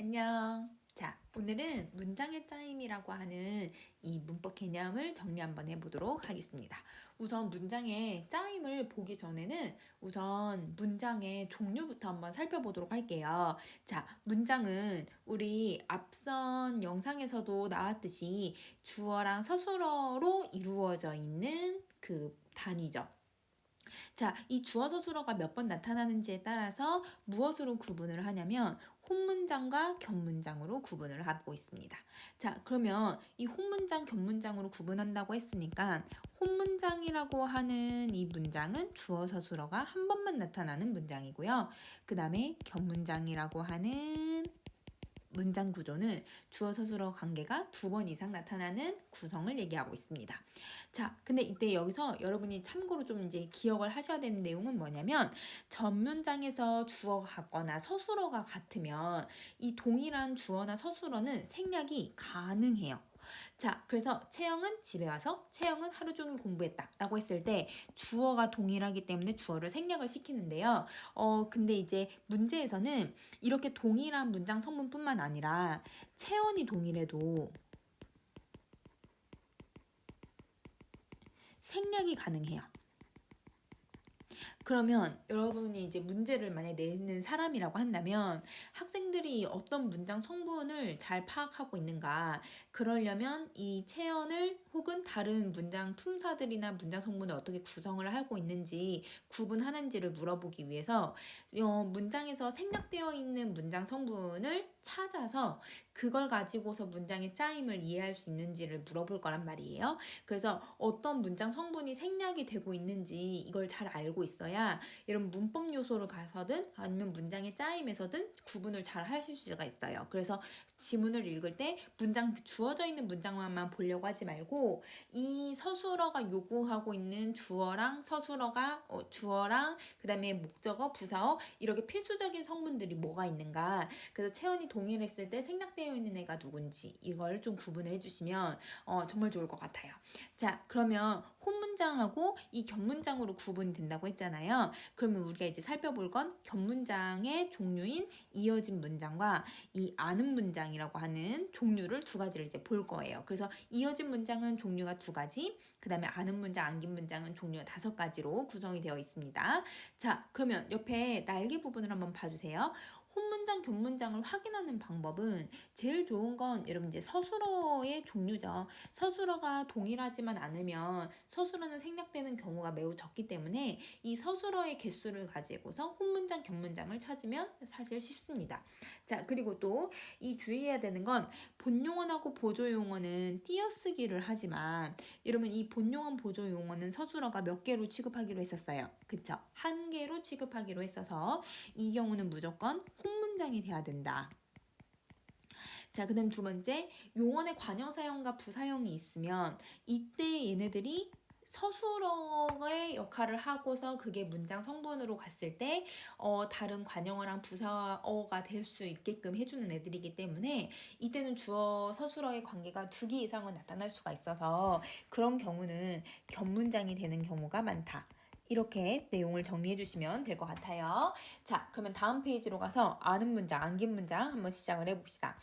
안녕. 자, 오늘은 문장의 짜임이라고 하는 이 문법 개념을 정리 한번 해보도록 하겠습니다. 우선 문장의 짜임을 보기 전에는 우선 문장의 종류부터 한번 살펴보도록 할게요. 자, 문장은 우리 앞선 영상에서도 나왔듯이 주어랑 서술어로 이루어져 있는 그 단위죠. 자, 이 주어 서술어가 몇 번 나타나는지에 따라서 무엇으로 구분을 하냐면 혼문장과 격문장으로 구분을 하고 있습니다. 자, 그러면 이 혼문장, 격문장으로 구분한다고 했으니까 혼문장이라고 하는 이 문장은 주어 서술어가 한 번만 나타나는 문장이고요. 그 다음에 격문장이라고 하는 문장 구조는 주어 서술어 관계가 2번 이상 나타나는 구성을 얘기하고 있습니다. 자, 근데 이때 여기서 여러분이 참고로 좀 이제 기억을 하셔야 되는 내용은 뭐냐면 전문장에서 주어가 같거나 서술어가 같으면 이 동일한 주어나 서술어는 생략이 가능해요. 자, 그래서 채영은 집에 와서 채영은 하루 종일 공부했다 라고 했을 때 주어가 동일하기 때문에 주어를 생략을 시키는데요. 근데 이제 문제에서는 이렇게 동일한 문장 성분뿐만 아니라 체언이 동일해도 생략이 가능해요. 그러면 여러분이 이제 문제를 만약에 내는 사람이라고 한다면 학생들이 어떤 문장 성분을 잘 파악하고 있는가, 그러려면 이 체언을 혹은 다른 문장 품사들이나 문장 성분을 어떻게 구성을 하고 있는지 구분하는지를 물어보기 위해서 문장에서 생략되어 있는 문장 성분을 찾아서 그걸 가지고서 문장의 짜임을 이해할 수 있는지를 물어볼 거란 말이에요. 그래서 어떤 문장 성분이 생략이 되고 있는지 이걸 잘 알고 있어야 이런 문법 요소를 가서든 아니면 문장의 짜임에서든 구분을 잘 하실 수가 있어요. 그래서 지문을 읽을 때 문장 주어져 있는 문장만 보려고 하지 말고 이 서술어가 요구하고 있는 주어랑 서술어가 주어랑 그다음에 목적어, 부사어 이렇게 필수적인 성분들이 뭐가 있는가, 그래서 체온이 동일했을 때 생략되어 있는 애가 누군지 이걸 좀 구분을 해주시면 정말 좋을 것 같아요. 자, 그러면 혼문장하고 이 격문장으로 구분이 된다고 했잖아요. 그러면 우리가 이제 살펴볼 건 격문장의 종류인 이어진 문장과 이 아는 문장이라고 하는 종류를 두 가지를 이제 볼 거예요. 그래서 이어진 문장은 종류가 2가지, 그 다음에 아는 문장, 안긴 문장은 종류가 5가지로 구성이 되어 있습니다. 자, 그러면 옆에 날개 부분을 한번 봐주세요. 혼문장, 격문장을 확인하는 방법은 제일 좋은 건 여러분 이제 서술어의 종류죠. 서술어가 동일하지만 않으면 서술어는 생략되는 경우가 매우 적기 때문에 이 서술어의 개수를 가지고서 혼문장, 격문장을 찾으면 사실 쉽습니다. 자, 그리고 또 이 주의해야 되는 건 본용어하고 보조용어는 띄어쓰기를 하지만 여러분 이 본용어, 보조용어는 서술어가 몇 개로 취급하기로 했었어요. 그쵸? 1개로 취급하기로 했어서 이 경우는 무조건 혼문장이 돼야 된다. 자, 그 다음 2번째, 용언의 관형사형과 부사형이 있으면 이때 얘네들이 서술어의 역할을 하고서 그게 문장 성분으로 갔을 때 다른 관형어랑 부사어가 될 수 있게끔 해주는 애들이기 때문에 이때는 주어 서술어의 관계가 2개 이상은 나타날 수가 있어서 그런 경우는 격문장이 되는 경우가 많다. 이렇게 내용을 정리해 주시면 될 것 같아요. 자, 그러면 다음 페이지로 가서 아는 문장, 안긴 문장 한번 시작을 해봅시다.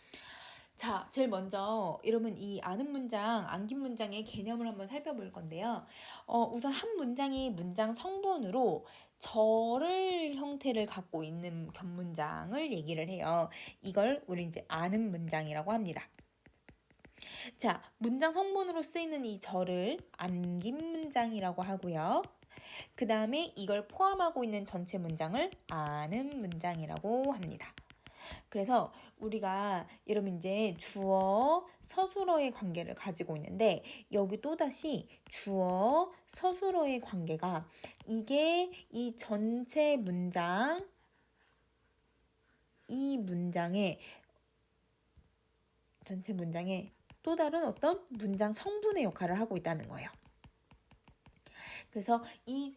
자, 제일 먼저 여러분 이 아는 문장, 안긴 문장의 개념을 한번 살펴볼 건데요. 우선 한 문장이 문장 성분으로 절을 형태를 갖고 있는 격문장을 얘기를 해요. 이걸 우리 이제 아는 문장이라고 합니다. 자, 문장 성분으로 쓰이는 이 절을 안긴 문장이라고 하고요. 그 다음에 이걸 포함하고 있는 전체 문장을 아는 문장이라고 합니다. 그래서 우리가 여러분 이제 주어, 서술어의 관계를 가지고 있는데 여기 또다시 주어, 서술어의 관계가 이게 이 전체 문장, 이 문장의 전체 문장의 또 다른 어떤 문장 성분의 역할을 하고 있다는 거예요. 그래서 이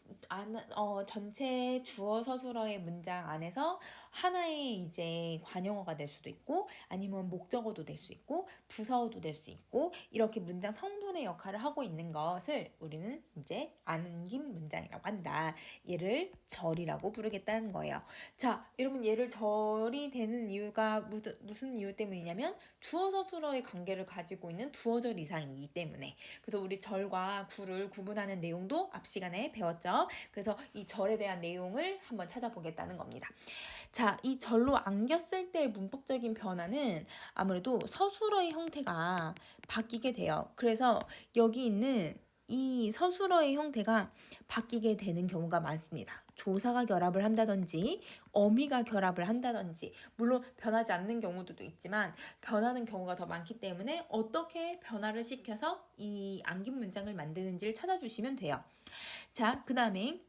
전체 주어 서술어의 문장 안에서 하나의 이제 관용어가 될 수도 있고 아니면 목적어도 될 수 있고 부사어도 될 수 있고 이렇게 문장 성분의 역할을 하고 있는 것을 우리는 이제 안긴 문장이라고 한다. 얘를 절이라고 부르겠다는 거예요. 자, 여러분 얘를 절이 되는 이유가 무슨 이유 때문이냐면 주어 서술어의 관계를 가지고 있는 두어절 이상이기 때문에. 그래서 우리 절과 구를 구분하는 내용도 앞 시간에 배웠죠. 그래서 이 절에 대한 내용을 한번 찾아보겠다는 겁니다. 자, 이 절로 안겼을 때의 문법적인 변화는 아무래도 서술어의 형태가 바뀌게 돼요. 그래서 여기 있는 이 서술어의 형태가 바뀌게 되는 경우가 많습니다. 조사가 결합을 한다든지 어미가 결합을 한다든지 물론 변하지 않는 경우도 있지만 변하는 경우가 더 많기 때문에 어떻게 변화를 시켜서 이 안긴 문장을 만드는지를 찾아주시면 돼요. 자, 그 다음에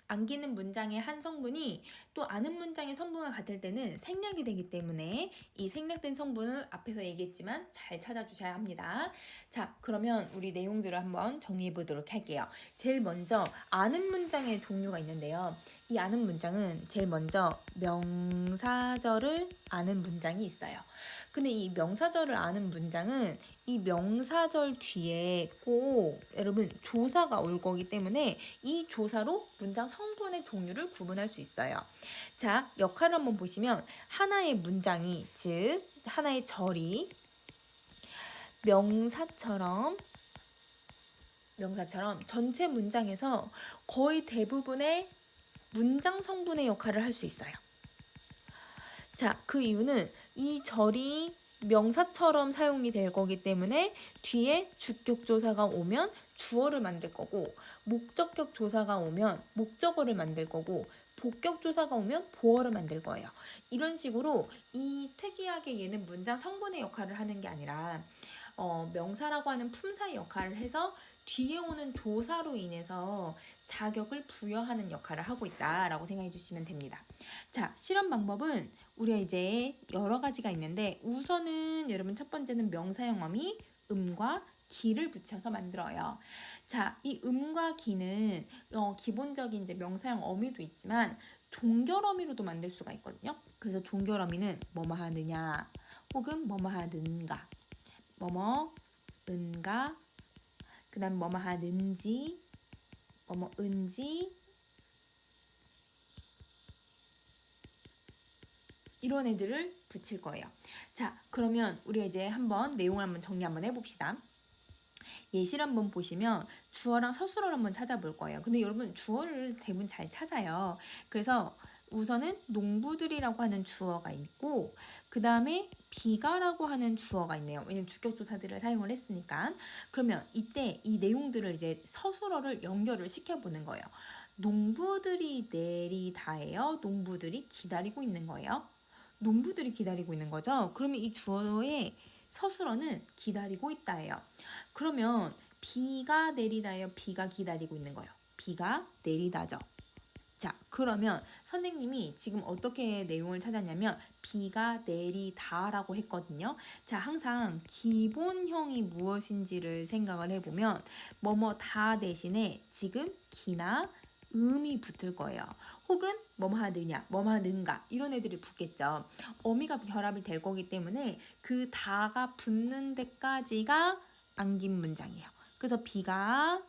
안기는 문장의 한 성분이 또 아는 문장의 성분과 같을 때는 생략이 되기 때문에 이 생략된 성분을 앞에서 얘기했지만 잘 찾아주셔야 합니다. 자, 그러면 우리 내용들을 한번 정리해 보도록 할게요. 제일 먼저 아는 문장의 종류가 있는데요. 이 아는 문장은 제일 먼저 명사절을 아는 문장이 있어요. 근데 이 명사절을 아는 문장은 이 명사절 뒤에 꼭 여러분 조사가 올 거기 때문에 이 조사로 문장 성분의 종류를 구분할 수 있어요. 자, 역할을 한번 보시면 하나의 문장이 즉 하나의 절이 명사처럼 전체 문장에서 거의 대부분의 문장 성분의 역할을 할 수 있어요. 자, 그 이유는 이 절이 명사처럼 사용이 될 거기 때문에 뒤에 주격 조사가 오면 주어를 만들 거고 목적격 조사가 오면 목적어를 만들 거고 복격 조사가 오면 보어를 만들 거예요. 이런 식으로 이 특이하게 얘는 문장 성분의 역할을 하는 게 아니라 명사라고 하는 품사의 역할을 해서 뒤에 오는 조사로 인해서 자격을 부여하는 역할을 하고 있다라고 생각해 주시면 됩니다. 자, 실험 방법은 우리가 이제 여러 가지가 있는데 우선은 여러분 첫 번째는 명사형 어미 음과 기를 붙여서 만들어요. 자, 이 음과 기는 기본적인 이제 명사형 어미도 있지만 종결 어미로도 만들 수가 있거든요. 그래서 종결 어미는 뭐뭐 하느냐 혹은 뭐뭐 하는가 뭐뭐 은가 그 다음 뭐뭐 하는지 뭐뭐 은지 이런 애들을 붙일 거예요. 자, 그러면 우리가 이제 한번 내용을 한번 정리 한번 해봅시다. 예시를 한번 보시면 주어랑 서술어를 한번 찾아볼 거예요. 근데 여러분 주어를 대부분 잘 찾아요. 그래서 우선은 농부들이라고 하는 주어가 있고 그 다음에 비가라고 하는 주어가 있네요. 왜냐면 주격조사들을 사용을 했으니까. 그러면 이때 이 내용들을 이제 서술어를 연결을 시켜보는 거예요. 농부들이 내리다예요. 농부들이 기다리고 있는 거예요. 농부들이 기다리고 있는 거죠. 그러면 이 주어의 서술어는 기다리고 있다예요. 그러면 비가 내리다예요. 비가 기다리고 있는 거예요. 비가 내리다죠. 자, 그러면 선생님이 지금 어떻게 내용을 찾았냐면 비가 내리다라고 했거든요. 자, 항상 기본형이 무엇인지를 생각을 해보면 뭐뭐 다 대신에 지금 기나 음이 붙을 거예요. 혹은 뭐뭐 하느냐, 뭐뭐 하는가 이런 애들이 붙겠죠. 어미가 결합이 될 거기 때문에 그 다가 붙는 데까지가 안긴 문장이에요. 그래서 비가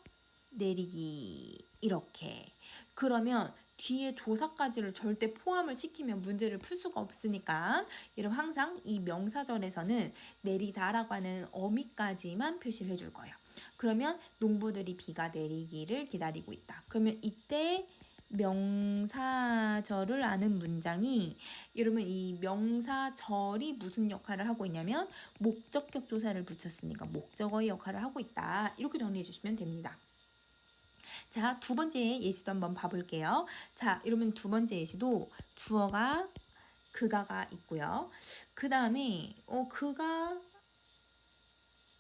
내리기 이렇게. 그러면 뒤에 조사까지를 절대 포함을 시키면 문제를 풀 수가 없으니까 여러분 항상 이 명사절에서는 내리다라고 하는 어미까지만 표시를 해줄 거예요. 그러면 농부들이 비가 내리기를 기다리고 있다. 그러면 이때 명사절을 아는 문장이 여러분 이 명사절이 무슨 역할을 하고 있냐면 목적격 조사를 붙였으니까 목적어의 역할을 하고 있다. 이렇게 정리해 주시면 됩니다. 자, 두 번째 예시도 한번 봐볼게요. 자, 이러면 두 번째 예시도 주어가 그가가 있고요. 그 다음에 그가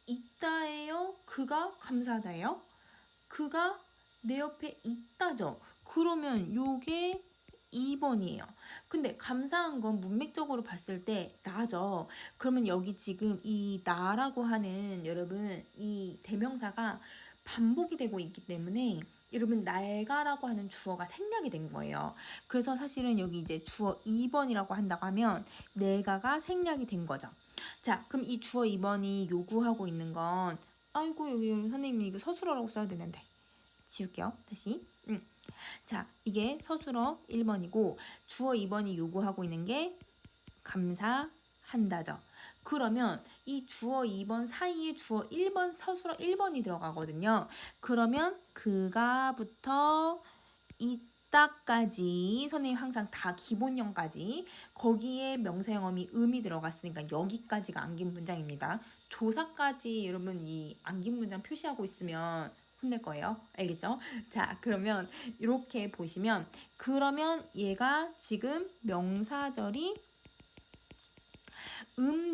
있다예요? 그가 감사하다예요? 그가 내 옆에 있다죠. 그러면 요게 2번이에요. 근데 감사한 건 문맥적으로 봤을 때 나죠. 그러면 여기 지금 이 나라고 하는 여러분 이 대명사가 반복이 되고 있기 때문에 여러분 내가라고 하는 주어가 생략이 된 거예요. 그래서 사실은 여기 이제 주어 2번이라고 한다고 하면 내가가 생략이 된 거죠. 자, 그럼 이 주어 2번이 요구하고 있는 건 아이고 여기 선생님 이거 서술어라고 써야 되는데 지울게요. 다시. 자, 이게 서술어 1번이고 주어 2번이 요구하고 있는 게 감사한다죠. 그러면 이 주어 2번 사이에 주어 1번 서술어 1번이 들어가거든요. 그러면 그가부터 이따까지 선생님 항상 다 기본형까지 거기에 명사형어미 음이 들어갔으니까 여기까지가 안긴 문장입니다. 조사까지 여러분 이 안긴 문장 표시하고 있으면 혼낼 거예요. 알겠죠? 자, 그러면 이렇게 보시면 그러면 얘가 지금 명사절이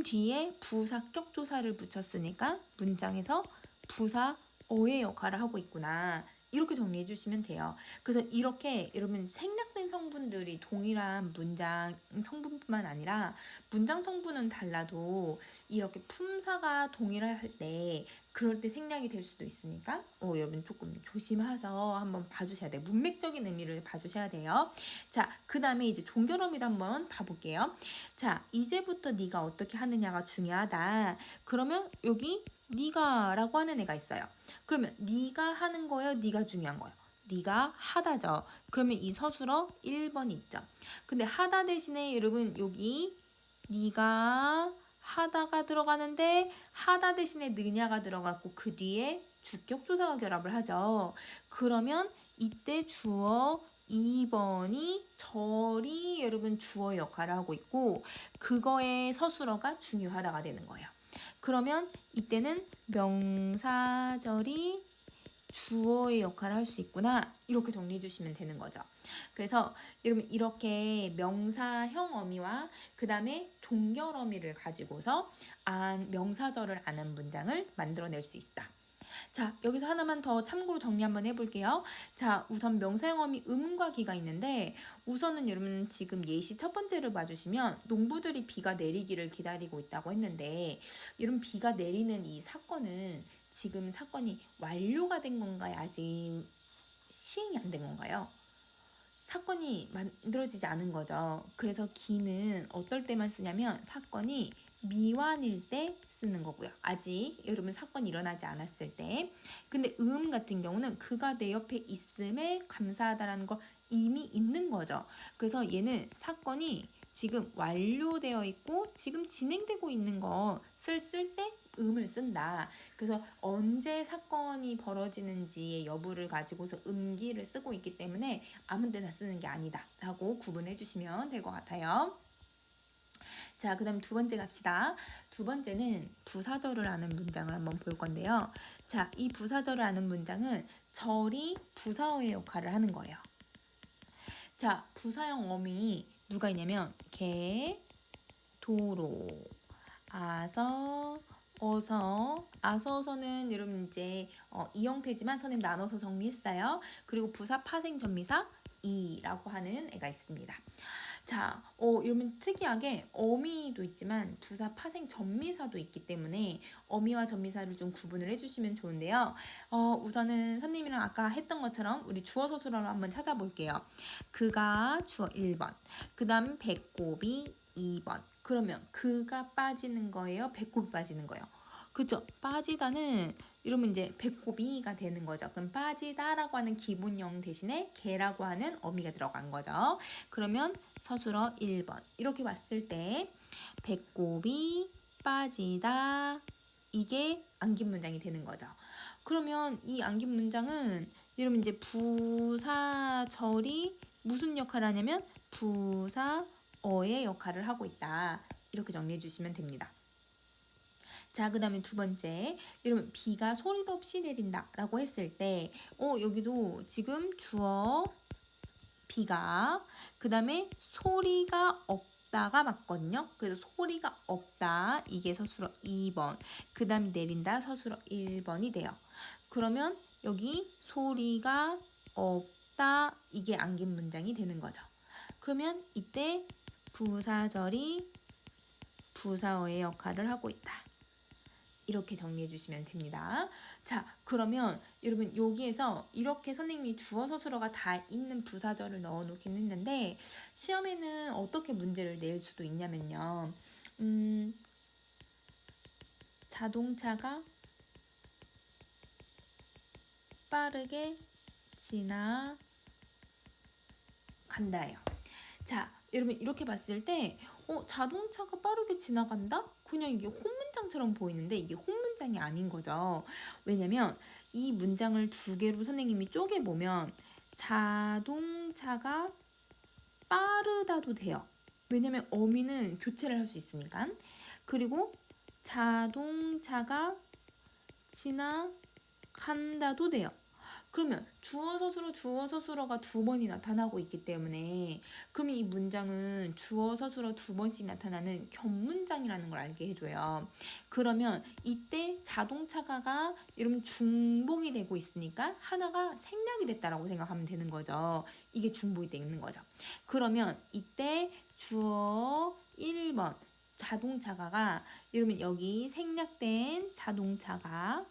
뒤에 부사격 조사를 붙였으니까 문장에서 부사어의 역할을 하고 있구나. 이렇게 정리해 주시면 돼요. 그래서 이렇게 여러분 생략된 성분들이 동일한 문장 성분뿐만 아니라 문장 성분은 달라도 이렇게 품사가 동일할 때 그럴 때 생략이 될 수도 있으니까 여러분 조금 조심해서 한번 봐주셔야 돼요. 문맥적인 의미를 봐주셔야 돼요. 자, 그 다음에 이제 종결어미도 한번 봐볼게요. 자, 이제부터 네가 어떻게 하느냐가 중요하다. 그러면 여기 네가 라고 하는 애가 있어요. 그러면 네가 하는 거예요? 네가 중요한 거예요? 네가 하다죠. 그러면 이 서술어 1번이 있죠. 근데 하다 대신에 여러분 여기 네가 하다가 들어가는데 하다 대신에 느냐가 들어갔고 그 뒤에 주격조사가 결합을 하죠. 그러면 이때 주어 2번이 절이 여러분 주어 역할을 하고 있고 그거의 서술어가 중요하다가 되는 거예요. 그러면 이때는 명사절이 주어의 역할을 할 수 있구나 이렇게 정리해 주시면 되는 거죠. 그래서 여러분 이렇게 명사형 어미와 그 다음에 종결 어미를 가지고서 명사절을 아는 문장을 만들어낼 수 있다. 자, 여기서 하나만 더 참고로 정리 한번 해볼게요. 자, 우선 명사형 어미 의문과 기가 있는데 우선은 여러분 지금 예시 첫 번째를 봐주시면 농부들이 비가 내리기를 기다리고 있다고 했는데 여러분 비가 내리는 이 사건은 지금 사건이 완료가 된 건가요? 아직 시행이 안 된 건가요? 사건이 만들어지지 않은 거죠. 그래서 기는 어떨 때만 쓰냐면 사건이 미완일 때 쓰는 거고요. 아직 여러분 사건이 일어나지 않았을 때. 근데 같은 경우는 그가 내 옆에 있음에 감사하다라는 거 이미 있는 거죠. 그래서 얘는 사건이 지금 완료되어 있고 지금 진행되고 있는 거 쓸 때 을 쓴다. 그래서 언제 사건이 벌어지는지의 여부를 가지고서 기를 쓰고 있기 때문에 아무 데나 쓰는 게 아니다 라고 구분해 주시면 될 것 같아요. 자, 그 다음 두 번째 갑시다. 두 번째는 부사절을 아는 문장을 한번 볼 건데요. 자, 이 부사절을 아는 문장은 절이 부사어의 역할을 하는 거예요. 자, 부사형 어미 누가 있냐면 개, 도로, 아서, 어서, 아서어서는 여러분 이제 이 형태지만 선생님 나눠서 정리했어요. 그리고 부사 파생 전미사 이라고 하는 애가 있습니다. 자, 여러분 특이하게 어미도 있지만 부사 파생 전미사도 있기 때문에 어미와 전미사를 좀 구분을 해주시면 좋은데요. 우선은 선생님이랑 아까 했던 것처럼 우리 주어 서술어로 한번 찾아볼게요. 그가 주어 1번, 그 다음 배꼽이 2번. 그러면 그가 빠지는 거예요? 배꼽이 빠지는 거예요? 그쵸? 빠지다는 이러면 이제 배꼽이가 되는 거죠. 그럼 빠지다라고 하는 기본형 대신에 개라고 하는 어미가 들어간 거죠. 그러면 서술어 1번 이렇게 봤을 때 배꼽이 빠지다 이게 안긴 문장이 되는 거죠. 그러면 이 안긴 문장은 이러면 이제 부사절이 무슨 역할을 하냐면 부사어의 역할을 하고 있다. 이렇게 정리해 주시면 됩니다. 자, 그 다음에 두 번째, 여러분 비가 소리도 없이 내린다 라고 했을 때 여기도 지금 주어 비가 그 다음에 소리가 없다가 맞거든요. 그래서 소리가 없다 이게 서술어 2번, 그 다음에 내린다 서술어 1번이 돼요. 그러면 여기 소리가 없다 이게 안긴 문장이 되는 거죠. 그러면 이때 부사절이 부사어의 역할을 하고 있다. 이렇게 정리해 주시면 됩니다. 자, 그러면 여러분 여기에서 이렇게 선생님이 주어 서술어가 다 있는 부사절을 넣어 놓긴 했는데 시험에는 어떻게 문제를 낼 수도 있냐면요. 자동차가 빠르게 지나간다예요. 자, 여러분 이렇게 봤을 때 자동차가 빠르게 지나간다? 그냥 이게 혼문장처럼 보이는데 이게 혼문장이 아닌 거죠. 왜냐면 이 문장을 두 개로 선생님이 쪼개보면 자동차가 빠르다도 돼요. 왜냐면 어미는 교체를 할 수 있으니까. 그리고 자동차가 지나간다도 돼요. 그러면 주어 서술어가 두 번이 나타나고 있기 때문에 그러면 이 문장은 주어 서술어 두 번씩 나타나는 견문장이라는 걸 알게 해줘요. 그러면 이때 자동차가가 여러분 중복이 되고 있으니까 하나가 생략이 됐다라고 생각하면 되는 거죠. 이게 중복이 돼 있는 거죠. 그러면 이때 주어 1번 자동차가가 여러분 여기 생략된 자동차가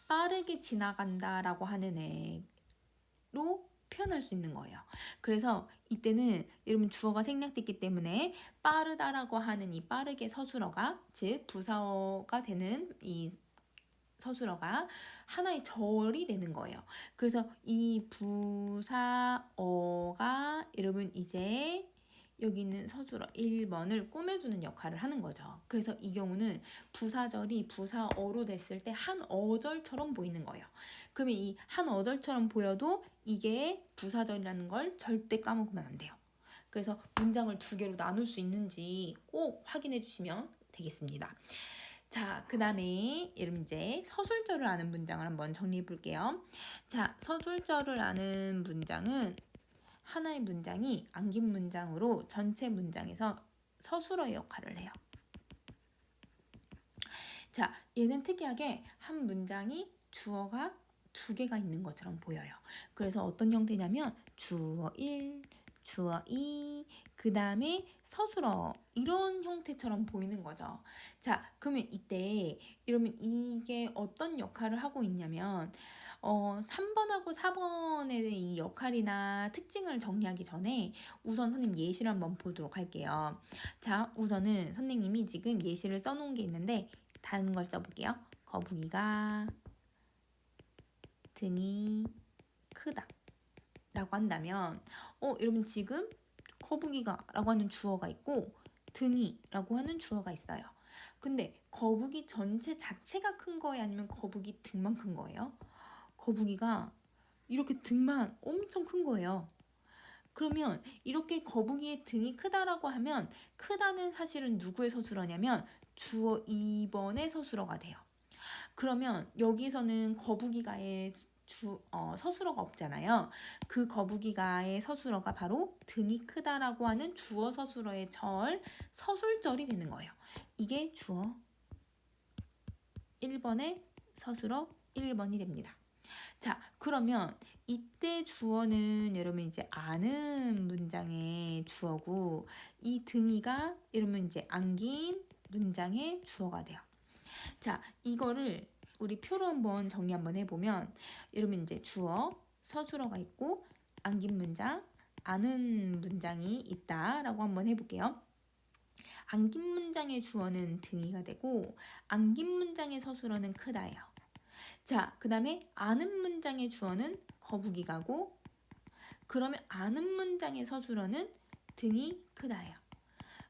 빠르게 지나간다라고 하는 애로 표현할 수 있는 거예요. 그래서 이때는 여러분 주어가 생략됐기 때문에 빠르다라고 하는 이 빠르게 서술어가 즉 부사어가 되는 이 서술어가 하나의 절이 되는 거예요. 그래서 이 부사어가 여러분 이제 여기 있는 서술어 1번을 꾸며주는 역할을 하는 거죠. 그래서 이 경우는 부사절이 부사어로 됐을 때 한 어절처럼 보이는 거예요. 그러면 이 한 어절처럼 보여도 이게 부사절이라는 걸 절대 까먹으면 안 돼요. 그래서 문장을 두 개로 나눌 수 있는지 꼭 확인해 주시면 되겠습니다. 자, 그 다음에 여러분 이제 서술절을 아는 문장을 한번 정리해 볼게요. 자, 서술절을 아는 문장은 하나의 문장이 안긴 문장으로 전체 문장에서 서술어의 역할을 해요. 자, 얘는 특이하게 한 문장이 주어가 두 개가 있는 것처럼 보여요. 그래서 어떤 형태냐면 주어 1, 주어 2, 그 다음에 서술어 이런 형태처럼 보이는 거죠. 자, 그러면 이때 이러면 이게 어떤 역할을 하고 있냐면 3번하고 4번의 이 역할이나 특징을 정리하기 전에 우선 선생님 예시를 한번 보도록 할게요. 자, 우선은 선생님이 지금 예시를 써놓은 게 있는데 다른 걸 써볼게요. 거북이가 등이 크다 라고 한다면 여러분 지금 거북이가 라고 하는 주어가 있고 등이 라고 하는 주어가 있어요. 근데 거북이 전체 자체가 큰 거예요? 아니면 거북이 등만 큰 거예요? 거북이가 이렇게 등만 엄청 큰 거예요. 그러면 이렇게 거북이의 등이 크다라고 하면 크다는 사실은 누구의 서술어냐면 주어 2번의 서술어가 돼요. 그러면 여기서는 거북이가의 서술어가 없잖아요. 그 거북이가의 서술어가 바로 등이 크다라고 하는 주어 서술어의 서술절이 되는 거예요. 이게 주어 1번의 서술어 1번이 됩니다. 자, 그러면 이때 주어는 여러분 이제 아는 문장의 주어고 이 등이가 여러분 이제 안긴 문장의 주어가 돼요. 자, 이거를 우리 표로 한번 정리 한번 해보면 여러분 이제 주어, 서술어가 있고 안긴 문장, 아는 문장이 있다라고 한번 해볼게요. 안긴 문장의 주어는 등이가 되고 안긴 문장의 서술어는 크다예요. 자, 그 다음에 아는 문장의 주어는 거북이가고 그러면 아는 문장의 서술어는 등이 크다예요.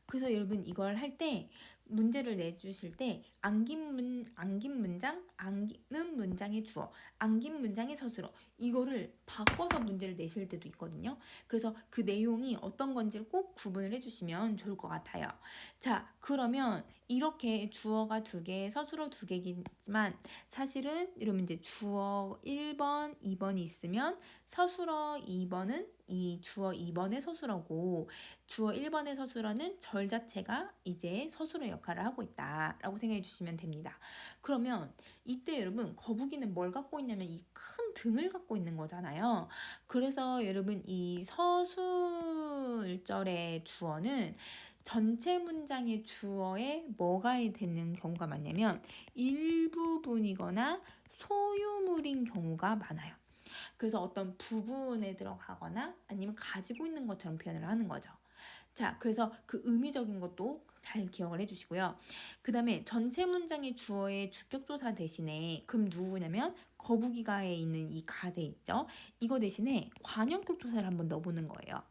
그래서 여러분 이걸 할 때 문제를 내주실 때 안긴 문장, 안기는 문장의 주어, 안긴 문장의 서술어 이거를 바꿔서 문제를 내실 때도 있거든요. 그래서 그 내용이 어떤 건지를 꼭 구분을 해주시면 좋을 것 같아요. 자, 그러면 이렇게 주어가 두 개, 서술어 두 개이지만 사실은 이러면 이제 주어 1번, 2번이 있으면 서술어 2번은 이 주어 2번의 서술어고 주어 1번의 서술어는 절 자체가 이제 서술어 역할을 하고 있다라고 생각해 주시면 됩니다. 그러면 이때 여러분 거북이는 뭘 갖고 있냐면 이 큰 등을 갖고 있는 거잖아요. 그래서 여러분 이 서술절의 주어는 전체 문장의 주어에 뭐가 되는 경우가 많냐면 일부분이거나 소유물인 경우가 많아요. 그래서 어떤 부분에 들어가거나 아니면 가지고 있는 것처럼 표현을 하는 거죠. 자, 그래서 그 의미적인 것도 잘 기억을 해주시고요. 그 다음에 전체 문장의 주어의 주격조사 대신에 그럼 누구냐면 거북이가에 있는 이 가대 있죠? 이거 대신에 관형격 조사를 한번 넣어보는 거예요.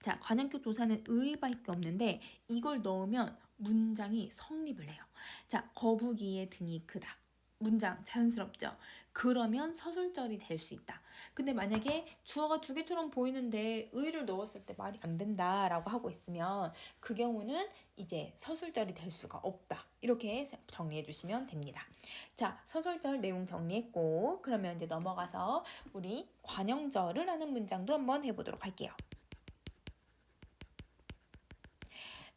자, 관형격 조사는 의밖에 없는데 이걸 넣으면 문장이 성립을 해요. 자, 거북이의 등이 크다. 문장 자연스럽죠? 그러면 서술절이 될 수 있다. 근데 만약에 주어가 두 개처럼 보이는데 의를 넣었을 때 말이 안 된다라고 하고 있으면 그 경우는 이제 서술절이 될 수가 없다. 이렇게 정리해 주시면 됩니다. 자, 서술절 내용 정리했고 그러면 이제 넘어가서 우리 관형절을 하는 문장도 한번 해보도록 할게요.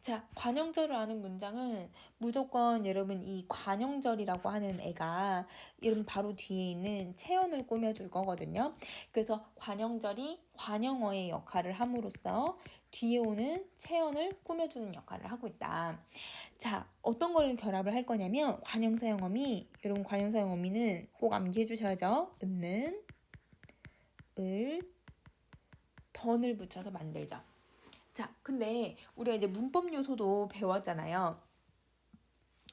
자, 관형절을 아는 문장은 무조건 여러분 이 관형절이라고 하는 애가 여러분 바로 뒤에 있는 체언을 꾸며줄 거거든요. 그래서 관형절이 관형어의 역할을 함으로써 뒤에 오는 체언을 꾸며주는 역할을 하고 있다. 자, 어떤 걸 결합을 할 거냐면 관형사용어미, 여러분 관형사용어미는 꼭 암기해 주셔야죠. 는, 을, 던을 붙여서 만들죠. 자, 근데 우리가 이제 문법 요소도 배웠잖아요.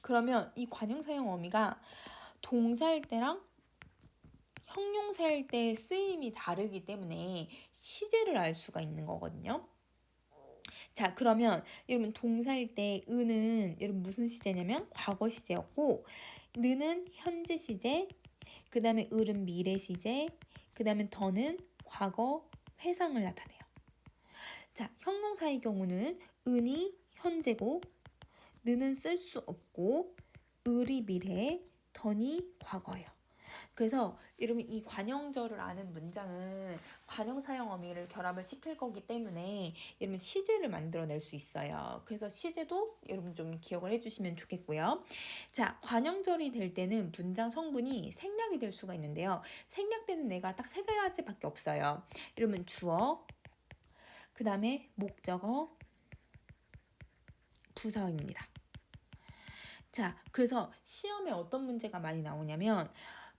그러면 이 관형사용 어미가 동사일 때랑 형용사일 때 쓰임이 다르기 때문에 시제를 알 수가 있는 거거든요. 자, 그러면 여러분 동사일 때 은은 여러분 무슨 시제냐면 과거 시제였고 느는 현재 시제, 그 다음에 을은 미래 시제, 그 다음에 더는 과거 회상을 나타내요. 자, 형용사의 경우는 은이 현재고 느는 쓸 수 없고 을이 미래, 던이 과거예요. 그래서 여러분 이 관형절을 아는 문장은 관형사용 어미를 결합을 시킬 거기 때문에 여러분 시제를 만들어낼 수 있어요. 그래서 시제도 여러분 좀 기억을 해주시면 좋겠고요. 자, 관형절이 될 때는 문장 성분이 생략이 될 수가 있는데요. 생략되는 애가 딱 세 가지밖에 없어요. 여러분 주어, 그 다음에 목적어, 부사입니다. 자, 그래서 시험에 어떤 문제가 많이 나오냐면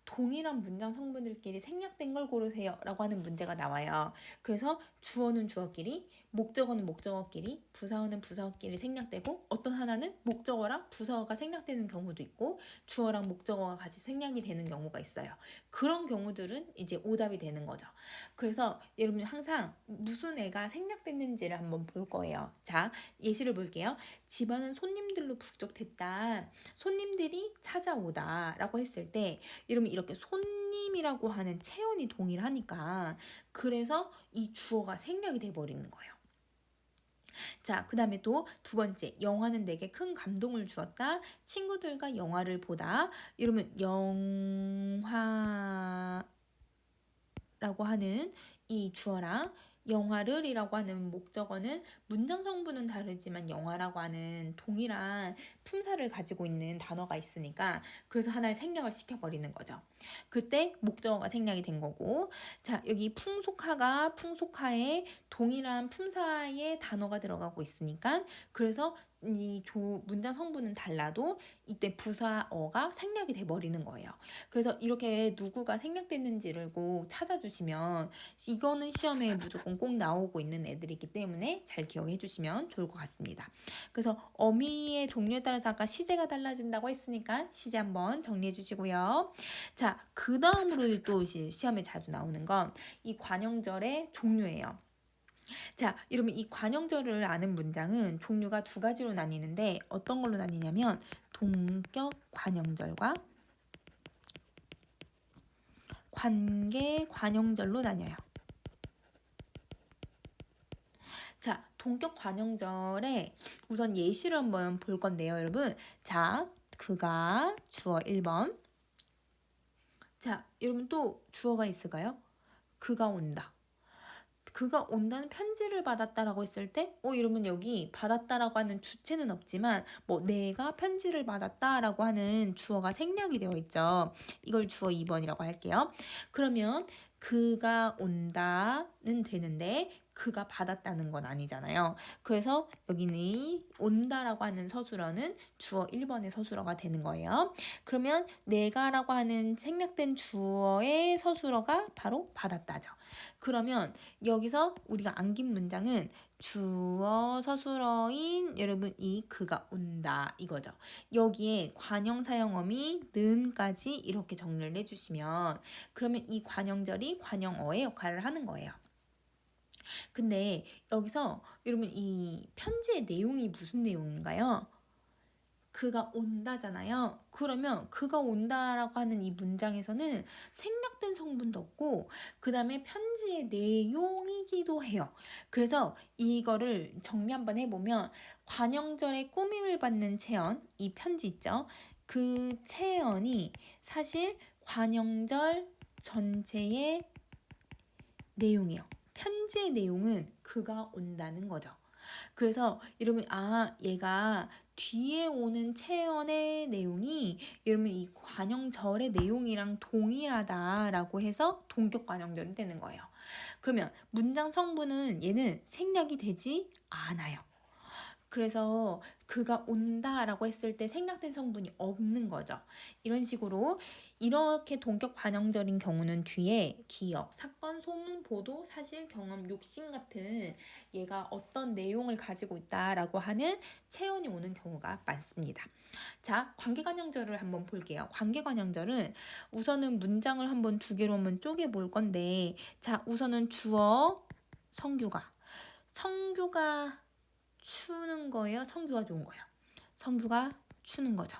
동일한 문장 성분들끼리 생략된 걸 고르세요 라고 하는 문제가 나와요. 그래서 주어는 주어끼리, 목적어는 목적어끼리, 부사어는 부사어끼리 생략되고 어떤 하나는 목적어랑 부사어가 생략되는 경우도 있고 주어랑 목적어가 같이 생략이 되는 경우가 있어요. 그런 경우들은 이제 오답이 되는 거죠. 그래서 여러분 항상 무슨 애가 생략됐는지를 한번 볼 거예요. 자, 예시를 볼게요. 집안은 손님들로 북적댔다. 손님들이 찾아오다 라고 했을 때 여러분 이렇게 손님이라고 하는 체온이 동일하니까 그래서 이 주어가 생략이 돼버리는 거예요. 자, 그 다음에 또 두 번째, 영화는 내게 큰 감동을 주었다. 친구들과 영화를 보다. 이러면 영화라고 하는 이 주어랑 영화를이라고 하는 목적어는 문장 성분은 다르지만 영화라고 하는 동일한 품사를 가지고 있는 단어가 있으니까 그래서 하나를 생략을 시켜버리는 거죠. 그때 목적어가 생략이 된 거고 자, 여기 풍속하가 풍속하에 동일한 품사의 단어가 들어가고 있으니까 그래서 이 문장 성분은 달라도 이때 부사어가 생략이 돼버리는 거예요. 그래서 이렇게 누구가 생략됐는지를 꼭 찾아주시면 이거는 시험에 무조건 꼭 나오고 있는 애들이기 때문에 잘 기억해 주시면 좋을 것 같습니다. 그래서 어미의 종류에 따라서 아까 시제가 달라진다고 했으니까 시제 한번 정리해 주시고요. 자, 그 다음으로 또 시험에 자주 나오는 건 이 관형절의 종류예요. 자, 여러분 이 관형절을 아는 문장은 종류가 두 가지로 나뉘는데 어떤 걸로 나뉘냐면 동격 관형절과 관계 관형절로 나뉘어요. 자, 동격 관형절에 우선 예시를 한번 볼 건데요, 여러분. 자, 그가 주어 1번. 자, 여러분 또 주어가 있을까요? 그가 온다. 그가 온다는 편지를 받았다라고 했을 때 이러면 여기 받았다라고 하는 주체는 없지만 뭐 내가 편지를 받았다라고 하는 주어가 생략이 되어 있죠. 이걸 주어 2번이라고 할게요. 그러면 그가 온다는 되는데 그가 받았다는 건 아니잖아요. 그래서 여기는 이 온다라고 하는 서술어는 주어 1번의 서술어가 되는 거예요. 그러면 내가라고 하는 생략된 주어의 서술어가 바로 받았다죠. 그러면 여기서 우리가 암긴 문장은 주어 서술어인 여러분 이 그가 온다 이거죠. 여기에 관형 사용어미 는까지 이렇게 정리를 해주시면 그러면 이 관형절이 관형어의 역할을 하는 거예요. 근데 여기서 여러분 이 편지의 내용이 무슨 내용인가요? 그가 온다잖아요. 그러면 그가 온다라고 하는 이 문장에서는 생략된 성분도 없고 그 다음에 편지의 내용이기도 해요. 그래서 이거를 정리 한번 해보면 관형절의 꾸밈을 받는 체언, 이 편지 있죠. 그 체언이 사실 관형절 전체의 내용이에요. 편지의 내용은 그가 온다는 거죠. 그래서 여러분 얘가 뒤에 오는 체언의 내용이 여러분 이 관형절의 내용이랑 동일하다라고 해서 동격 관형절이 되는 거예요. 그러면 문장 성분은 얘는 생략이 되지 않아요. 그래서 그가 온다라고 했을 때 생략된 성분이 없는 거죠. 이런 식으로 이렇게 동격 관형절인 경우는 뒤에 기억, 사건, 소문, 보도, 사실, 경험, 욕심 같은 얘가 어떤 내용을 가지고 있다라고 하는 체언이 오는 경우가 많습니다. 자, 관계관형절을 한번 볼게요. 관계관형절은 우선은 문장을 한번 두 개로 한번 쪼개 볼 건데 자, 우선은 주어 성규가 추는 거예요? 성규가 좋은 거예요? 성규가 추는 거죠.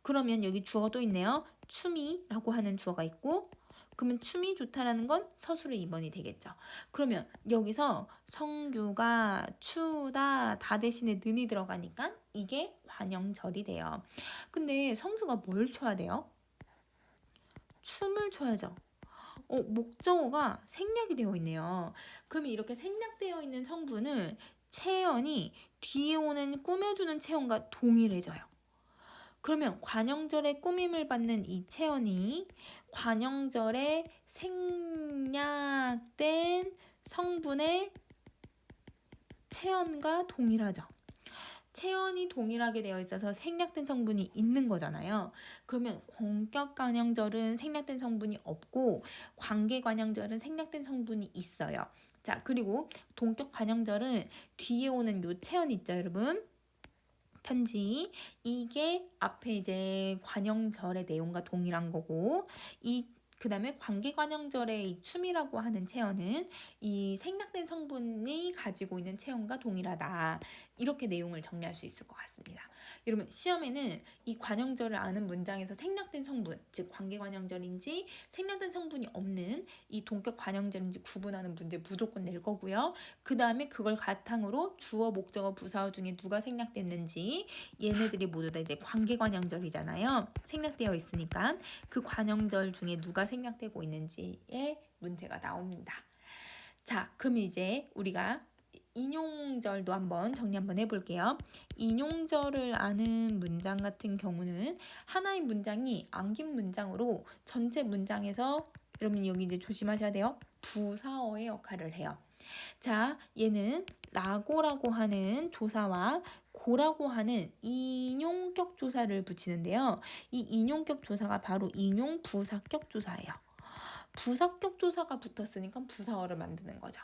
그러면 여기 주어가 또 있네요. 춤이라고 하는 주어가 있고 그러면 춤이 좋다라는 건 서술의 2번이 되겠죠. 그러면 여기서 성규가 추다 다 대신에 는이 들어가니까 이게 관형절이 돼요. 근데 성규가 뭘 춰야 돼요? 춤을 춰야죠. 목적어가 생략이 되어 있네요. 그러면 이렇게 생략되어 있는 성분을 체언이 뒤에 오는 꾸며주는 체언과 동일해져요. 그러면 관형절의 꾸밈을 받는 이 체언이 관형절의 생략된 성분의 체언과 동일하죠. 체언이 동일하게 되어 있어서 생략된 성분이 있는 거잖아요. 그러면 공격 관형절은 생략된 성분이 없고 관계 관형절은 생략된 성분이 있어요. 자, 그리고 동격 관형절은 뒤에 오는 요 체언 있죠, 여러분? 편지. 이게 앞에 이제 관형절의 내용과 동일한 거고 그 다음에 관계관형절의 이 춤이라고 하는 체언은 이 생략된 성분이 가지고 있는 체언과 동일하다. 이렇게 내용을 정리할 수 있을 것 같습니다. 여러분 시험에는 이 관형절을 아는 문장에서 생략된 성분, 즉 관계관형절인지 생략된 성분이 없는 이 동격 관형절인지 구분하는 문제 무조건 낼 거고요. 그 다음에 그걸 바탕으로 주어, 목적어, 부사어 중에 누가 생략됐는지 얘네들이 모두 다 이제 관계관형절이잖아요. 생략되어 있으니까 그 관형절 중에 누가 생략되고 있는지의 문제가 나옵니다. 자, 그럼 이제 우리가 인용절도 한번 정리 한번 해볼게요. 인용절을 아는 문장 같은 경우는 하나의 문장이 암긴 문장으로 전체 문장에서 여러분 여기 이제 조심하셔야 돼요. 부사어의 역할을 해요. 자, 얘는 라고라고 하는 조사와 고라고 하는 인용격 조사를 붙이는데요. 이 인용격 조사가 바로 인용 부사격 조사예요. 부사격 조사가 붙었으니까 부사어를 만드는 거죠.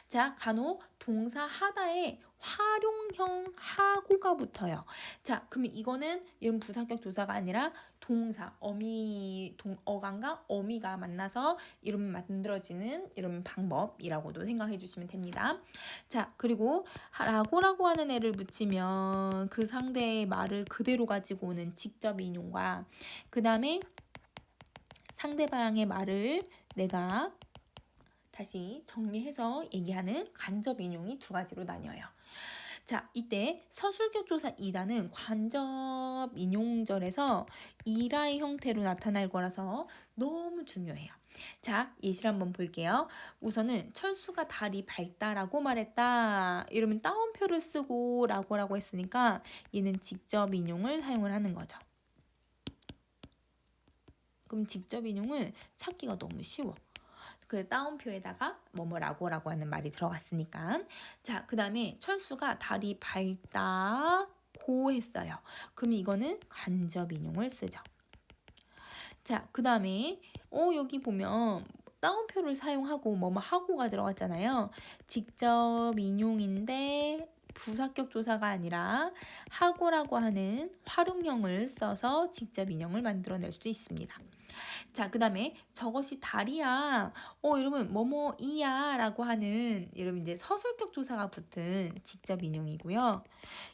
자, 간혹 동사 하다에 활용형 하고가 붙어요. 자, 그러면 이거는 이런 부사격 조사가 아니라 동사, 어간과 어미가 만나서 이름 만들어지는 이런 방법이라고도 생각해 주시면 됩니다. 자, 그리고 라고라고 하는 애를 붙이면 그 상대의 말을 그대로 가지고 오는 직접 인용과 그 다음에 상대방의 말을 내가 다시 정리해서 얘기하는 간접 인용이 두 가지로 나뉘어요. 자, 이때 서술격 조사 2단은 간접 인용절에서 이라의 형태로 나타날 거라서 너무 중요해요. 자, 예시를 한번 볼게요. 우선은 철수가 다리 밝다라고 말했다. 이러면 따옴표를 쓰고 라고 했으니까 얘는 직접 인용을 사용을 하는 거죠. 그럼 직접 인용은 찾기가 너무 쉬워. 그 따옴표에다가 뭐뭐라고라고 하는 말이 들어갔으니까. 자, 그 다음에 철수가 다리 밝다고 했어요. 그럼 이거는 간접 인용을 쓰죠. 자, 그 다음에 여기 보면 따옴표를 사용하고 뭐뭐 하고가 들어갔잖아요. 직접 인용인데 부사격 조사가 아니라 하고라고 하는 활용형을 써서 직접 인용을 만들어낼 수 있습니다. 자, 그 다음에 저것이 달이야. 여러분, 뭐뭐이야 라고 하는, 여러분 이제 서술격 조사가 붙은 직접 인용이고요.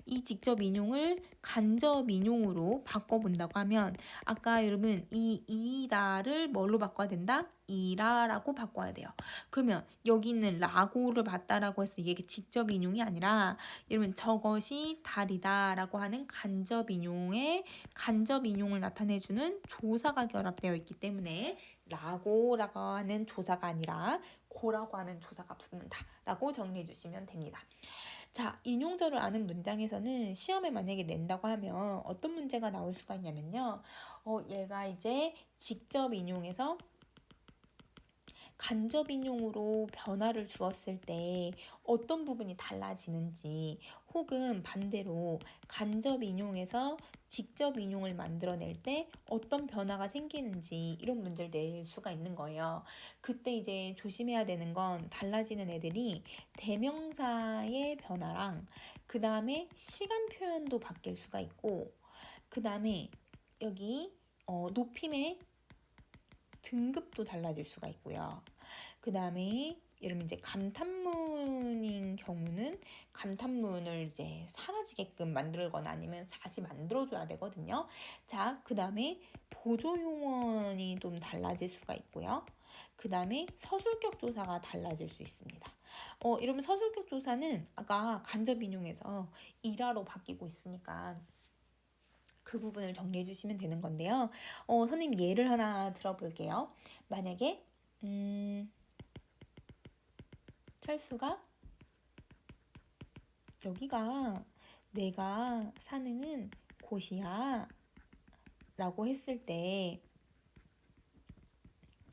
이 직접 인용을 간접 인용으로 바꿔본다고 하면, 아까 여러분, 이다를 뭘로 바꿔야 된다? 이라라고 바꿔야 돼요. 그러면 여기 있는 라고를 봤다라고 해서 이게 직접 인용이 아니라, 여러분, 저것이 달이다라고 하는 간접 인용을 나타내주는 조사가 결합되어 있기 때문에 라고라고 하는 조사가 아니라 고라고 하는 조사가 붙는다라고 정리해 주시면 됩니다. 자, 인용절을 아는 문장에서는 시험에 만약에 낸다고 하면 어떤 문제가 나올 수가 있냐면요. 얘가 이제 직접 인용해서 간접 인용으로 변화를 주었을 때 어떤 부분이 달라지는지, 혹은 반대로 간접 인용에서 직접 인용을 만들어낼 때 어떤 변화가 생기는지, 이런 문제를 낼 수가 있는 거예요. 그때 이제 조심해야 되는 건 달라지는 애들이 대명사의 변화랑 그 다음에 시간 표현도 바뀔 수가 있고, 그 다음에 여기 높임의 등급도 달라질 수가 있고요. 그 다음에 여러분 이제 감탄문인 경우는 감탄문을 이제 사라지게끔 만들거나 아니면 다시 만들어줘야 되거든요. 자, 그 다음에 보조용언이 좀 달라질 수가 있고요. 그 다음에 서술격 조사가 달라질 수 있습니다. 이러면 서술격 조사는 아까 간접 인용에서 일화로 바뀌고 있으니까 그 부분을 정리해 주시면 되는 건데요. 선생님 예를 하나 들어볼게요. 만약에 철수가 여기가 내가 사는 곳이야 라고 했을 때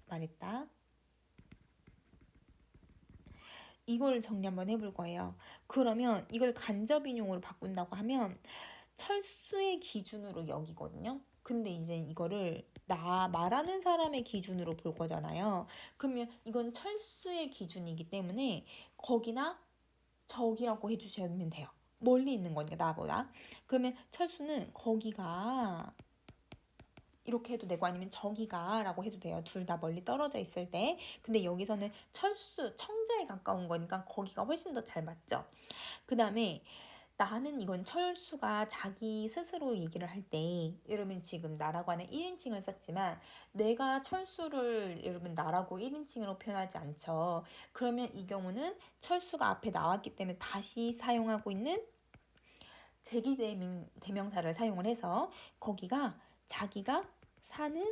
말했다. 이걸 정리 한번 해볼 거예요. 그러면 이걸 간접 인용으로 바꾼다고 하면 철수의 기준으로 여기거든요. 근데 이제 이거를 나 말하는 사람의 기준으로 볼 거잖아요. 그러면 이건 철수의 기준이기 때문에 거기나 저기라고 해주시면 돼요. 멀리 있는 거니까 나보다. 그러면 철수는 거기가 이렇게 해도 되고 아니면 저기가 라고 해도 돼요. 둘 다 멀리 떨어져 있을 때. 근데 여기서는 철수, 청자에 가까운 거니까 거기가 훨씬 더 잘 맞죠. 그 다음에 나는, 이건 철수가 자기 스스로 얘기를 할 때, 여러분 지금 나라고 하는 1인칭을 썼지만 내가 철수를 여러분 나라고 1인칭으로 표현하지 않죠. 그러면 이 경우는 철수가 앞에 나왔기 때문에 다시 사용하고 있는 제기 대명사를 사용을 해서 거기가 자기가 사는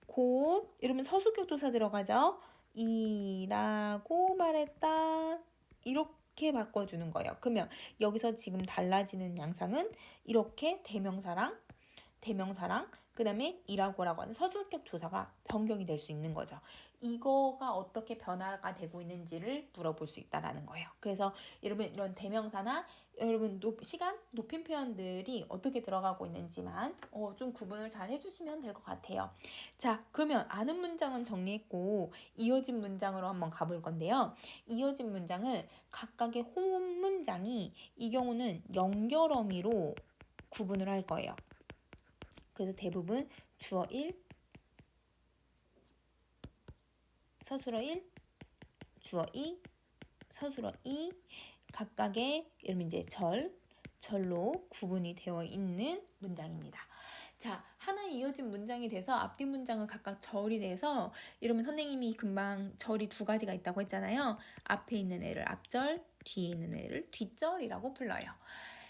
곳, 이러면 서술격 조사 들어가죠. 이라고 말했다. 이렇게 바꿔주는 거예요. 그러면 여기서 지금 달라지는 양상은 이렇게 대명사랑 그 다음에 이라고라고 하는 서술격 조사가 변경이 될 수 있는 거죠. 이거가 어떻게 변화가 되고 있는지를 물어볼 수 있다라는 거예요. 그래서 여러분 이런 대명사나 여러분 시간, 높임 표현들이 어떻게 들어가고 있는지만 좀 구분을 잘 해주시면 될 것 같아요. 자, 그러면 아는 문장은 정리했고 이어진 문장으로 한번 가볼 건데요. 이어진 문장은 각각의 호흡 문장이 이 경우는 연결어미로 구분을 할 거예요. 그래서 대부분 주어 1, 서술어 1, 주어 2, 서술어 2 각각의 여러분 이제 절로 구분이 되어 있는 문장입니다. 자, 하나 이어진 문장이 돼서 앞뒤 문장은 각각 절이 돼서 여러분 선생님이 금방 절이 두 가지가 있다고 했잖아요. 앞에 있는 애를 앞절, 뒤에 있는 애를 뒷절이라고 불러요.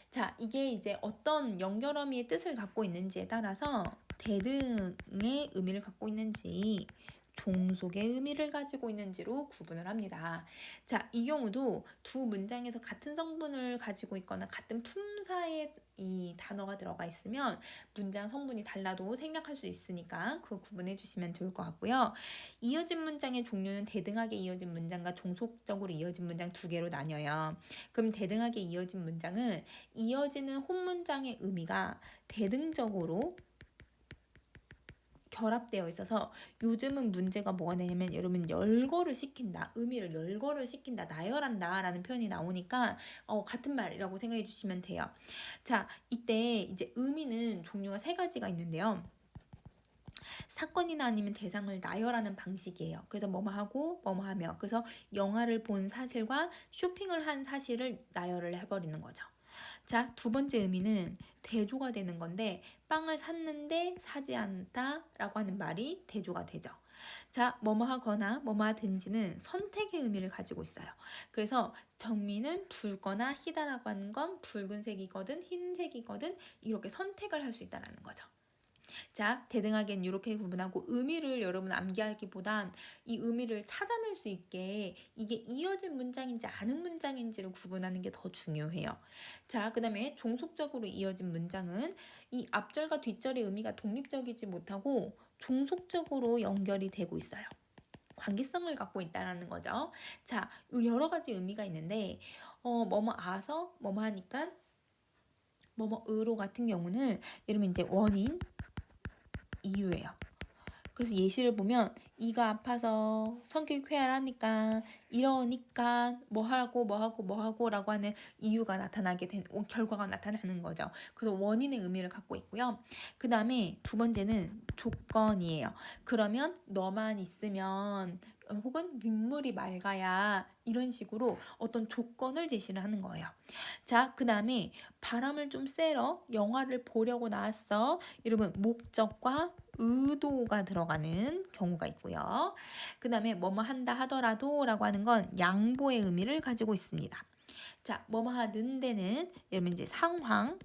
자, 이게 이제 어떤 연결어미의 뜻을 갖고 있는지에 따라서 대등의 의미를 갖고 있는지 종속의 의미를 가지고 있는지로 구분을 합니다. 자, 이 경우도 두 문장에서 같은 성분을 가지고 있거나 같은 품사의 이 단어가 들어가 있으면 문장 성분이 달라도 생략할 수 있으니까 그거 구분해 주시면 좋을 것 같고요. 이어진 문장의 종류는 대등하게 이어진 문장과 종속적으로 이어진 문장 두 개로 나뉘어요. 그럼 대등하게 이어진 문장은 이어지는 혼 문장의 의미가 대등적으로 결합되어 있어서 요즘은 문제가 뭐가 되냐면 여러분 열거를 시킨다, 의미를 열거를 시킨다, 나열한다 라는 표현이 나오니까 같은 말이라고 생각해 주시면 돼요. 자, 이때 이제 의미는 종류가 세 가지가 있는데요. 사건이나 아니면 대상을 나열하는 방식이에요. 그래서 뭐뭐하고 뭐뭐하며, 그래서 영화를 본 사실과 쇼핑을 한 사실을 나열을 해버리는 거죠. 자, 두 번째 의미는 대조가 되는 건데 빵을 샀는데 사지 않다 라고 하는 말이 대조가 되죠. 자, 뭐뭐 하거나 뭐뭐 하든지는 선택의 의미를 가지고 있어요. 그래서 정미는 붉거나 희다라고 하는 건 붉은색이거든 흰색이거든 이렇게 선택을 할 수 있다는 거죠. 자, 대등하게는 이렇게 구분하고 의미를 여러분 암기하기보단 이 의미를 찾아낼 수 있게 이게 이어진 문장인지 아는 문장인지를 구분하는 게 더 중요해요. 자, 그 다음에 종속적으로 이어진 문장은 이 앞절과 뒷절의 의미가 독립적이지 못하고 종속적으로 연결이 되고 있어요. 관계성을 갖고 있다는 거죠. 자, 여러 가지 의미가 있는데 뭐뭐 아서 뭐뭐 하니까 뭐뭐 의로 같은 경우는 예를 들면 이제 원인, 이유예요. 그래서 예시를 보면 이가 아파서 성격이 쾌활하니까 이러니까 뭐 하고 라고 하는 이유가 나타나게 된 결과가 나타나는 거죠. 그래서 원인의 의미를 갖고 있고요. 그 다음에 두 번째는 조건이에요. 그러면 너만 있으면 혹은 민물이 맑아야 이런 식으로 어떤 조건을 제시를 하는 거예요. 자, 그 다음에 바람을 좀 쐬러 영화를 보려고 나왔어. 이러면 목적과 의도가 들어가는 경우가 있고요. 그 다음에 뭐뭐 한다 하더라도 라고 하는 건 양보의 의미를 가지고 있습니다. 자, 뭐뭐 하는 데는 여러분 이제 상황,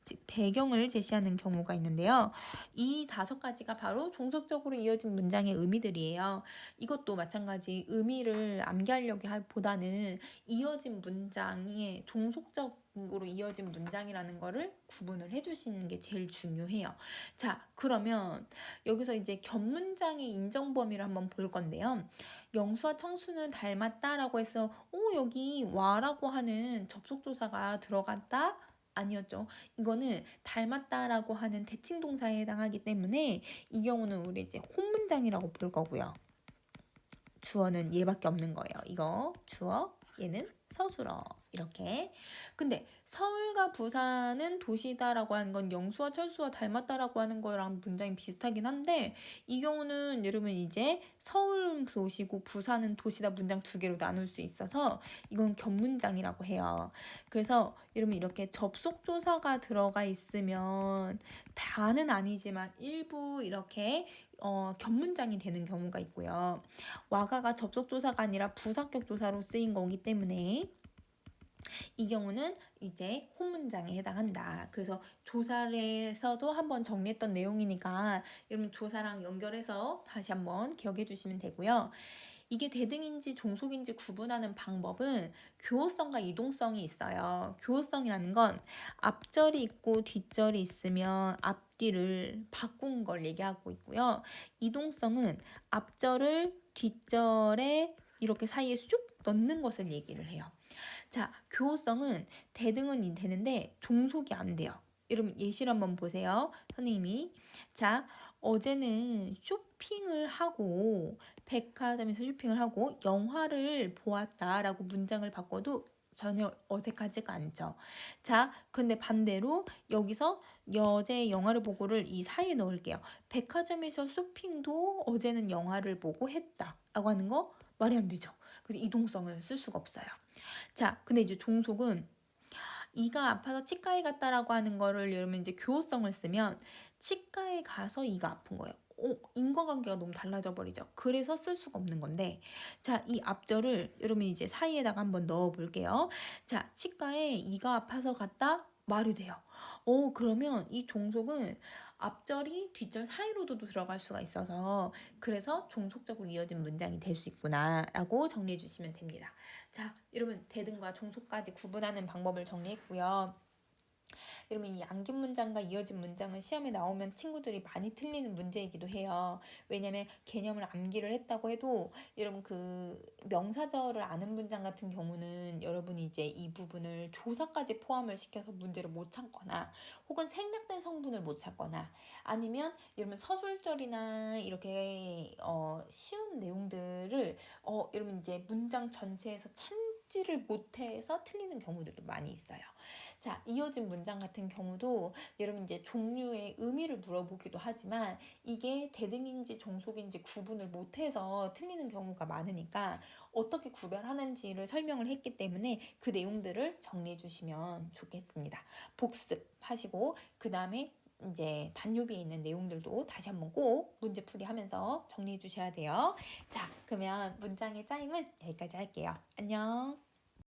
즉 배경을 제시하는 경우가 있는데요. 이 다섯 가지가 바로 종속적으로 이어진 문장의 의미들이에요. 이것도 마찬가지 의미를 암기하려고 보다는 이어진 문장의 종속적으로 이어진 문장이라는 거를 구분을 해주시는 게 제일 중요해요. 자, 그러면 여기서 이제 겹문장의 인정 범위를 한번 볼 건데요. 영수와 청수는 닮았다라고 해서 여기 와라고 하는 접속조사가 들어갔다? 아니었죠. 이거는 닮았다라고 하는 대칭 동사에 해당하기 때문에 이 경우는 우리 이제 혼문장이라고 볼 거고요. 주어는 얘밖에 없는 거예요. 이거 주어, 얘는 서술어 이렇게. 근데 서울과 부산은 도시다라고 하는 건 영수와 철수와 닮았다라고 하는 거랑 문장이 비슷하긴 한데 이 경우는 여러분 이제 서울은 도시고 부산은 도시다 문장 두 개로 나눌 수 있어서 이건 겹문장이라고 해요. 그래서 여러분 이렇게 접속조사가 들어가 있으면 다는 아니지만 일부 이렇게 겹문장이 되는 경우가 있고요. 와가가 접속조사가 아니라 부사격 조사로 쓰인 거기 때문에 이 경우는 이제 혼문장에 해당한다. 그래서 조사에서도 한번 정리했던 내용이니까 여러분 조사랑 연결해서 다시 한번 기억해 주시면 되고요. 이게 대등인지 종속인지 구분하는 방법은 교어성과 이동성이 있어요. 교어성이라는 건 앞절이 있고 뒷절이 있으면 앞뒤를 바꾼 걸 얘기하고 있고요. 이동성은 앞절을 뒷절에 이렇게 사이에 쑥 넣는 것을 얘기를 해요. 자, 교어성은 대등은 되는데 종속이 안 돼요. 여러분 예시를 한번 보세요. 선생님이 자, 어제는 쇼핑을 하고 백화점에서 쇼핑을 하고 영화를 보았다라고 문장을 바꿔도 전혀 어색하지가 않죠. 자, 근데 반대로 여기서 어제 영화를 보고를 이 사이에 넣을게요. 백화점에서 쇼핑도 어제는 영화를 보고 했다 라고 하는 거 말이 안 되죠. 그래서 이동성을 쓸 수가 없어요. 자, 근데 이제 종속은 이가 아파서 치과에 갔다라고 하는 거를 여러분 이제 교호성을 쓰면 치과에 가서 이가 아픈 거예요. 인과관계가 너무 달라져 버리죠. 그래서 쓸 수가 없는 건데 자, 이 앞절을 여러분 이제 사이에다가 한번 넣어 볼게요. 자, 치과에 이가 아파서 갔다 말이 돼요. 그러면 이 종속은 앞절이 뒷절 사이로도 들어갈 수가 있어서 그래서 종속적으로 이어진 문장이 될 수 있구나라고 정리해 주시면 됩니다. 자, 여러분 대등과 종속까지 구분하는 방법을 정리했고요. 여러분 이 암긴 문장과 이어진 문장은 시험에 나오면 친구들이 많이 틀리는 문제이기도 해요. 왜냐면 개념을 암기를 했다고 해도 여러분 그 명사절을 아는 문장 같은 경우는 여러분이 이제 이 부분을 조사까지 포함을 시켜서 문제를 못 찾거나 혹은 생략된 성분을 못 찾거나 아니면 여러분 서술절이나 이렇게 쉬운 내용들을 여러분 이제 문장 전체에서 찾지를 못해서 틀리는 경우들도 많이 있어요. 자, 이어진 문장 같은 경우도 여러분 이제 종류의 의미를 물어보기도 하지만 이게 대등인지 종속인지 구분을 못해서 틀리는 경우가 많으니까 어떻게 구별하는지를 설명을 했기 때문에 그 내용들을 정리해 주시면 좋겠습니다. 복습하시고 그 다음에 이제 단요비에 있는 내용들도 다시 한번 꼭 문제풀이 하면서 정리해 주셔야 돼요. 자, 그러면 문장의 짜임은 여기까지 할게요. 안녕.